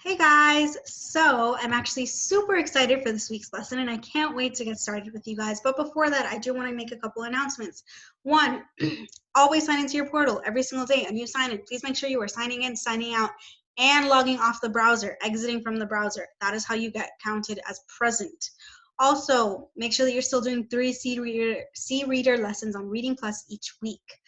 Hey guys, so I'm actually super excited for this week's lesson and I can't wait to get started with you guys. But before that, I do want to make a couple announcements. One, always sign into your portal every single day. A new sign in. Please make sure you are signing in, signing out, and logging off the browser, exiting from the browser. That is how you get counted as present. Also, make sure that you're still doing 3 C-reader lessons on Reading Plus each week.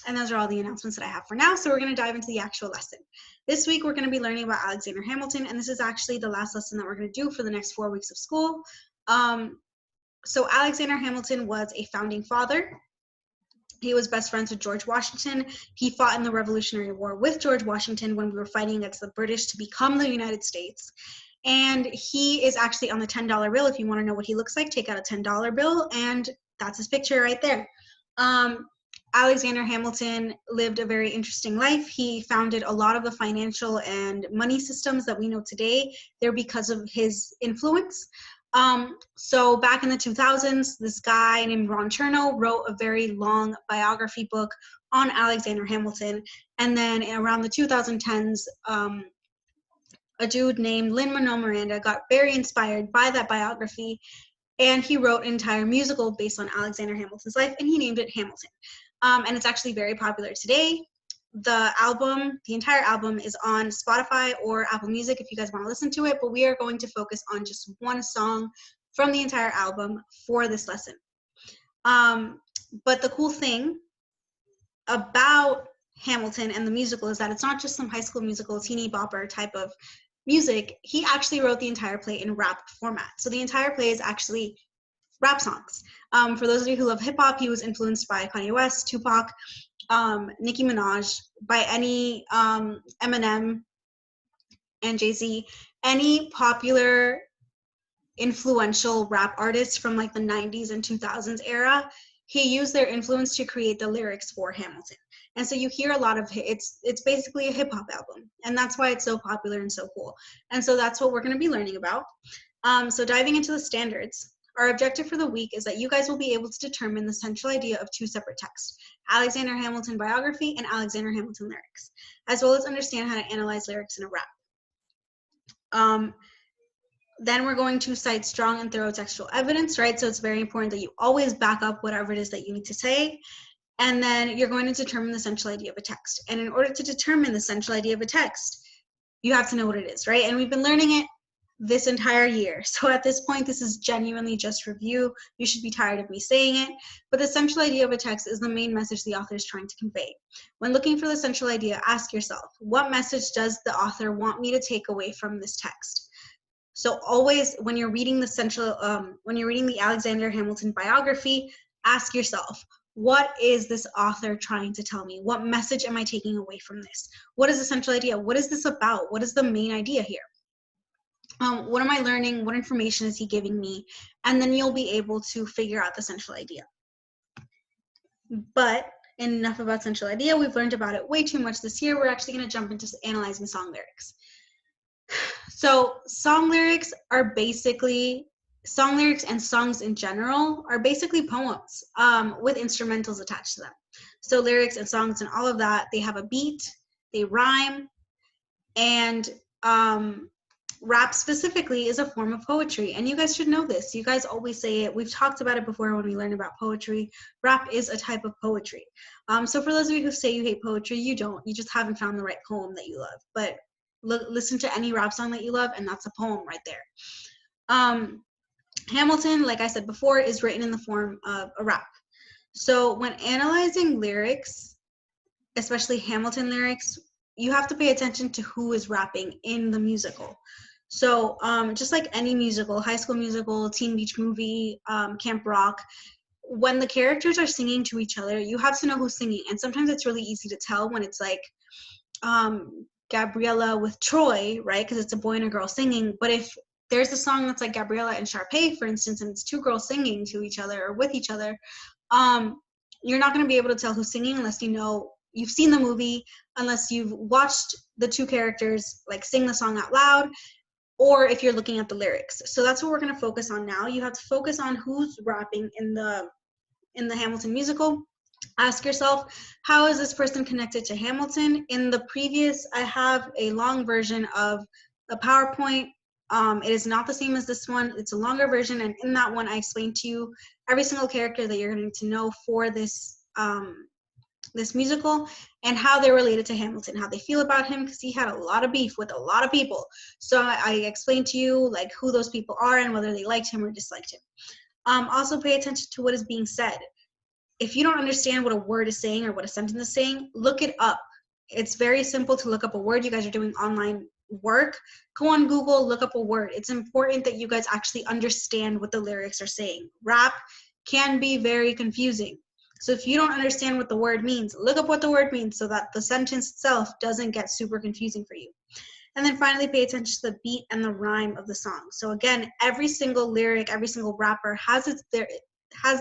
And those are all the announcements that I have for now. So we're going to dive into the actual lesson. This week, we're going to be learning about Alexander Hamilton, and this is actually the last lesson that we're going to do for the next 4 weeks of school. So Alexander Hamilton was a founding father. He was best friends with George Washington. He fought in the Revolutionary War with George Washington when we were fighting against the British to become the United States. And he is actually on the $10 bill. If you want to know what he looks like, take out a $10 bill, and that's his picture right there. Alexander Hamilton lived a very interesting life. He founded a lot of the financial and money systems that we know today. They're because of his influence. So back in the 2000s, this guy named Ron Chernow wrote a very long biography book on Alexander Hamilton. And then around the 2010s, a dude named Lin-Manuel Miranda got very inspired by that biography, and he wrote an entire musical based on Alexander Hamilton's life, and he named it Hamilton. And it's actually very popular today. The entire album is on Spotify or Apple Music if you guys want to listen to it, but we are going to focus on just one song from the entire album for this lesson. But the cool thing about Hamilton and the musical is that it's not just some high school musical, teeny bopper type of music. He actually wrote the entire play in rap format. So the entire play is actually rap songs. For those of you who love hip hop, he was influenced by Kanye West, Tupac, Nicki Minaj, by any Eminem and Jay-Z, any popular influential rap artists from like the 90s and 2000s era. He used their influence to create the lyrics for Hamilton. And so you hear a lot of it's basically a hip hop album, and that's why it's so popular and so cool. And so that's what we're going to be learning about. So diving into the standards. Our objective for the week is that you guys will be able to determine the central idea of 2 separate texts, Alexander Hamilton biography and Alexander Hamilton lyrics, as well as understand how to analyze lyrics in a rap. Then we're going to cite strong and thorough textual evidence, right? So it's very important that you always back up whatever it is that you need to say. And then you're going to determine the central idea of a text. And in order to determine the central idea of a text, you have to know what it is, right? And we've been learning it this entire year. So at this point, this is genuinely just review. You should be tired of me saying it. But the central idea of a text is the main message the author is trying to convey. When looking for the central idea, ask yourself, what message does the author want me to take away from this text? So always, when you're reading the Alexander Hamilton biography, ask yourself, what is this author trying to tell me? What message am I taking away from this? What is the central idea? What is this about? What is the main idea here? What am I learning? What information is he giving me? And then you'll be able to figure out the central idea. But enough about central idea. We've learned about it way too much this year. We're actually going to jump into analyzing song lyrics. So song lyrics are basically, song lyrics and songs in general are basically poems with instrumentals attached to them. So lyrics and songs and all of that, they have a beat, they rhyme, and rap specifically is a form of poetry. And you guys should know this. You guys always say it. We've talked about it before when we learn about poetry. Rap is a type of poetry. So for those of you who say you hate poetry, you don't. You just haven't found the right poem that you love. But listen to any rap song that you love, and that's a poem right there. Hamilton, like I said before, is written in the form of a rap. So when analyzing lyrics, especially Hamilton lyrics, you have to pay attention to who is rapping in the musical. So just like any musical, High School Musical, Teen Beach Movie, Camp Rock, when the characters are singing to each other, you have to know who's singing. And sometimes it's really easy to tell when it's like Gabriella with Troy, right? Because it's a boy and a girl singing. But if there's a song that's like Gabriella and Sharpay, for instance, and it's 2 girls singing to each other or with each other, you're not going to be able to tell who's singing unless you've seen the movie, unless you've watched the 2 characters like sing the song out loud, or if you're looking at the lyrics. So that's what we're going to focus on now. You have to focus on who's rapping in the Hamilton musical. Ask yourself, how is this person connected to Hamilton? In the previous, I have a long version of a PowerPoint. It is not the same as this one. It's a longer version, and in that one, I explained to you every single character that you're going to know for this this musical and how they're related to Hamilton, how they feel about him, because he had a lot of beef with a lot of people. So I explained to you like who those people are and whether they liked him or disliked him. Also pay attention to what is being said. If you don't understand what a word is saying or what a sentence is saying, look it up. It's very simple to look up a word. You guys are doing online work. Go on Google, look up a word. It's important that you guys actually understand what the lyrics are saying. Rap can be very confusing. So if you don't understand what the word means, look up what the word means so that the sentence itself doesn't get super confusing for you. And then finally, pay attention to the beat and the rhyme of the song. So again, every single lyric, every single rapper has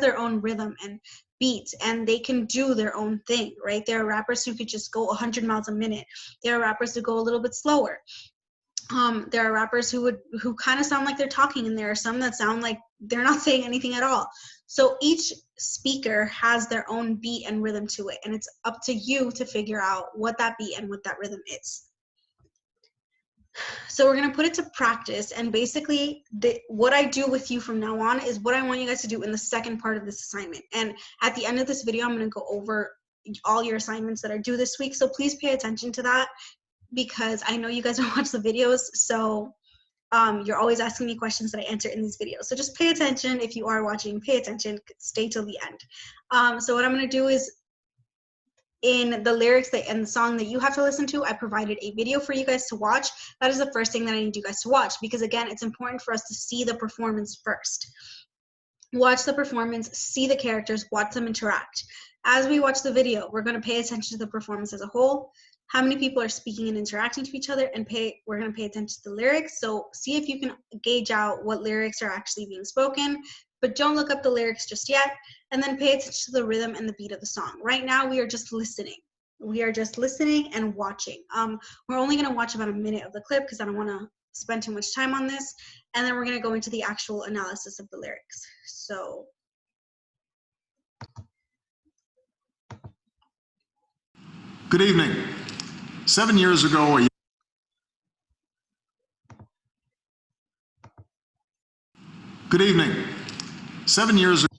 their own rhythm and beat, and they can do their own thing, right? There are rappers who could just go 100 miles a minute. There are rappers who go a little bit slower. There are rappers who kind of sound like they're talking, and there are some that sound like they're not saying anything at all. So each speaker has their own beat and rhythm to it, and it's up to you to figure out what that beat and what that rhythm is. So we're going to put it to practice, and basically what I do with you from now on is what I want you guys to do in the second part of this assignment. And at the end of this video, I'm going to go over all your assignments that are due this week. So please pay attention to that, because I know you guys don't watch the videos, so you're always asking me questions that I answer in these videos. So just pay attention. If you are watching, pay attention, stay till the end. So what I'm going to do is, in the lyrics and the song that you have to listen to, I provided a video for you guys to watch. That is the first thing that I need you guys to watch, because again, it's important for us to see the performance first. Watch the performance, see the characters, watch them interact. As we watch the video, we're going to pay attention to the performance as a whole, how many people are speaking and interacting to each other, and we're going to pay attention to the lyrics. So see if you can gauge out what lyrics are actually being spoken, but don't look up the lyrics just yet. And then pay attention to the rhythm and the beat of the song. Right now, we are just listening. We are just listening and watching. We're only going to watch about a minute of the clip because I don't want to spend too much time on this. And then we're going to go into the actual analysis of the lyrics. So. Good evening. 7 years ago, Good evening. 7 years ago.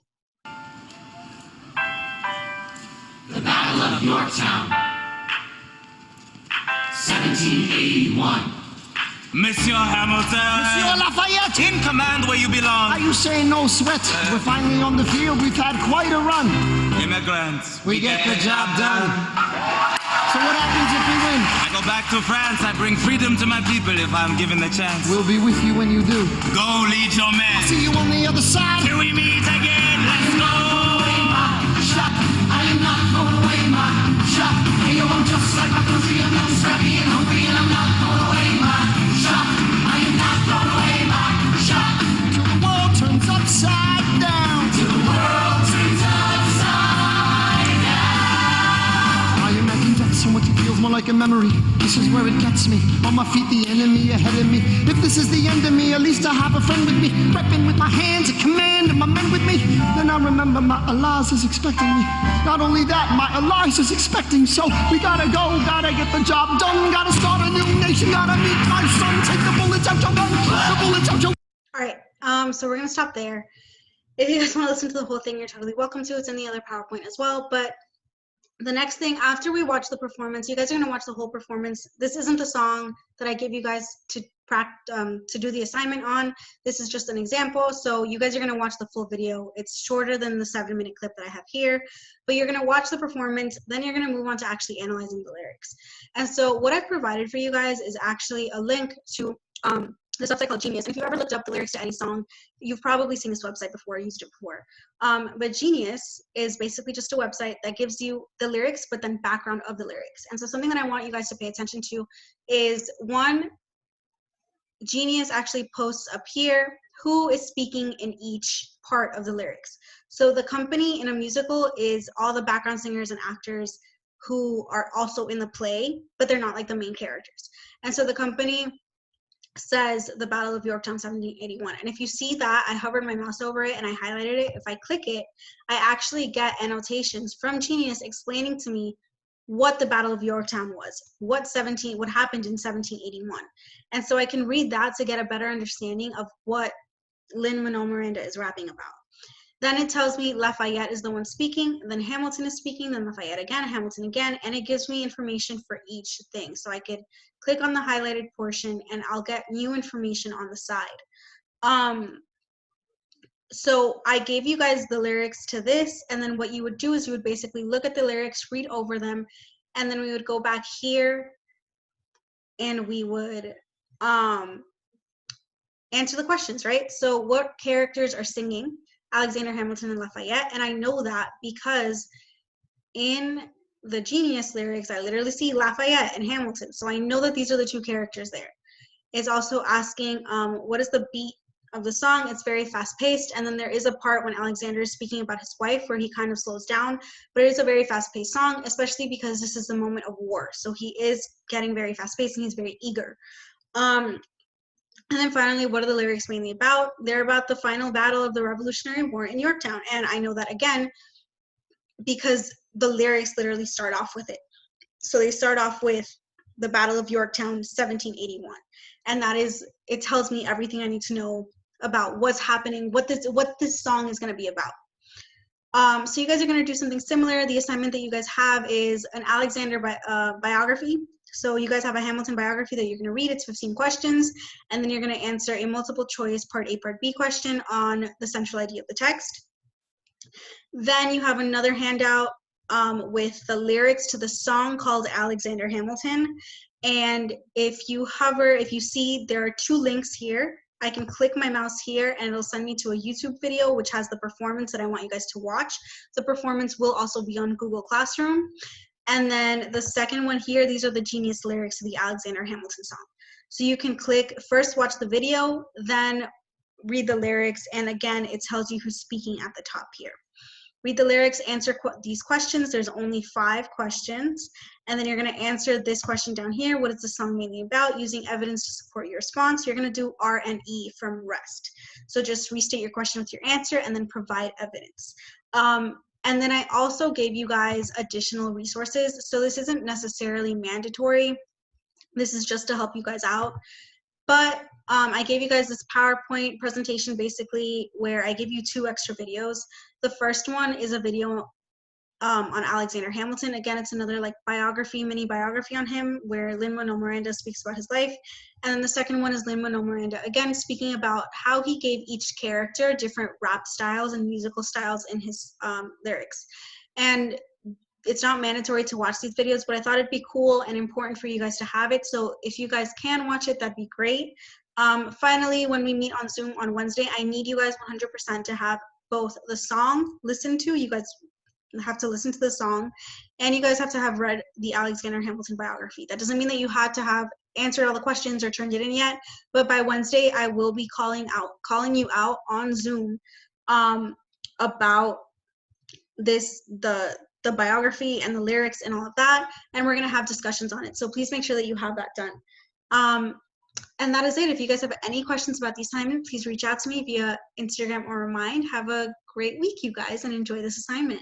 The Battle of Yorktown, 1781. Monsieur Hamilton! Monsieur Lafayette! In command where you belong. Are you saying no sweat? We're finally on the field. We've had quite a run. Immigrants, We get the job done. So what happens if we win? I go back to France. I bring freedom to my people if I'm given the chance. We'll be with you when you do. Go lead your men. See you on the other side. Till we meet again. Let's go! Shot, I am not going away, my shot. Hey, yo, I'm just like my country, I'm not scrappy and hungry, and I'm not going away, my shot. I am not going away, my shot. Till the world turns upside down. Till the world turns upside down. I imagine death so much it feels more like a memory. This is where it gets me. On my feet, the enemy ahead of me. If this is the end of me, at least I have a friend with me. Repping with my hands, a command, and my men with me. Then I remember my Elias is expecting me. Not only that, my Elias is expecting. So we gotta go, gotta get the job done. Gotta start a new nation, gotta meet my son. Take the bullets out your gun, the bullets out your... All right, so we're going to stop there. If you guys want to listen to the whole thing, you're totally welcome to. It's in the other PowerPoint as well. But the next thing, after we watch the performance, you guys are going to watch the whole performance. This isn't the song that I give you guys to do the assignment on. This is just an example. So you guys are going to watch the full video. It's shorter than the 7-minute clip that I have here, but you're going to watch the performance. Then you're going to move on to actually analyzing the lyrics. And so what I've provided for you guys is actually a link to this website called Genius. And if you've ever looked up the lyrics to any song, you've probably seen this website before, used it before. But Genius is basically just a website that gives you the lyrics, but then background of the lyrics. And so something that I want you guys to pay attention to is, one, Genius actually posts up here who is speaking in each part of the lyrics. So the company in a musical is all the background singers and actors who are also in the play, but they're not like the main characters. And so the company says the Battle of Yorktown 1781. And if you see that, I hovered my mouse over it and I highlighted it. If I click it, I actually get annotations from Genius explaining to me what the Battle of Yorktown was, what happened in 1781. And so I can read that to get a better understanding of what Lin-Manuel Miranda is rapping about. Then it tells me Lafayette is the one speaking, then Hamilton is speaking, then Lafayette again, Hamilton again, and it gives me information for each thing. So I could click on the highlighted portion and I'll get new information on the side. So I gave you guys the lyrics to this, and then what you would do is you would basically look at the lyrics, read over them, and then we would go back here and we would answer the questions, right? So what characters are singing? Alexander Hamilton and Lafayette. And I know that because in the Genius lyrics, I literally see Lafayette and Hamilton. So I know that these are the two characters there. It's also asking what is the beat of the song. It's very fast paced. And then there is a part when Alexander is speaking about his wife where he kind of slows down, but it is a very fast paced song, especially because this is the moment of war. So he is getting very fast paced and he's very eager. And then finally, what are the lyrics mainly about? They're about the final battle of the Revolutionary War in Yorktown. And I know that again, because the lyrics literally start off with it. So they start off with the Battle of Yorktown, 1781. And that is, it tells me everything I need to know about what's happening, what this song is going to be about. So you guys are going to do something similar. The assignment that you guys have is an Alexander biography. So you guys have a Hamilton biography that you're going to read. It's 15 questions. And then you're going to answer a multiple choice part A, part B question on the central idea of the text. Then you have another handout with the lyrics to the song called Alexander Hamilton. And if you see there are two links here. I can click my mouse here and it'll send me to a YouTube video which has the performance that I want you guys to watch. The performance will also be on Google Classroom. And then the second one here, these are the Genius lyrics to the Alexander Hamilton song. So you can click, first watch the video, then read the lyrics, and again, it tells you who's speaking at the top here. Read the lyrics, answer these questions. There's only 5 questions. And then you're going to answer this question down here. What is the song mainly about? Using evidence to support your response. You're going to do R and E from rest. So just restate your question with your answer and then provide evidence. And then I also gave you guys additional resources. So this isn't necessarily mandatory. This is just to help you guys out. But I gave you guys this PowerPoint presentation basically where I give you 2 extra videos. The first one is a video on Alexander Hamilton. Again, it's another like mini biography on him where Lin-Manuel Miranda speaks about his life. And then the second one is Lin-Manuel Miranda, again, speaking about how he gave each character different rap styles and musical styles in his lyrics. And it's not mandatory to watch these videos, but I thought it'd be cool and important for you guys to have it. So if you guys can watch it, that'd be great. Finally, when we meet on Zoom on Wednesday, I need you guys 100% to have both the song listened to. You guys have to listen to the song, and you guys have to have read the Alexander Hamilton biography. That doesn't mean that you had to have answered all the questions or turned it in yet, but by Wednesday, I will be calling you out on Zoom about the biography and the lyrics and all of that, and we're going to have discussions on it. So please make sure that you have that done. And that is it. If you guys have any questions about the assignment, please reach out to me via Instagram or Remind. Have a great week, you guys, and enjoy this assignment.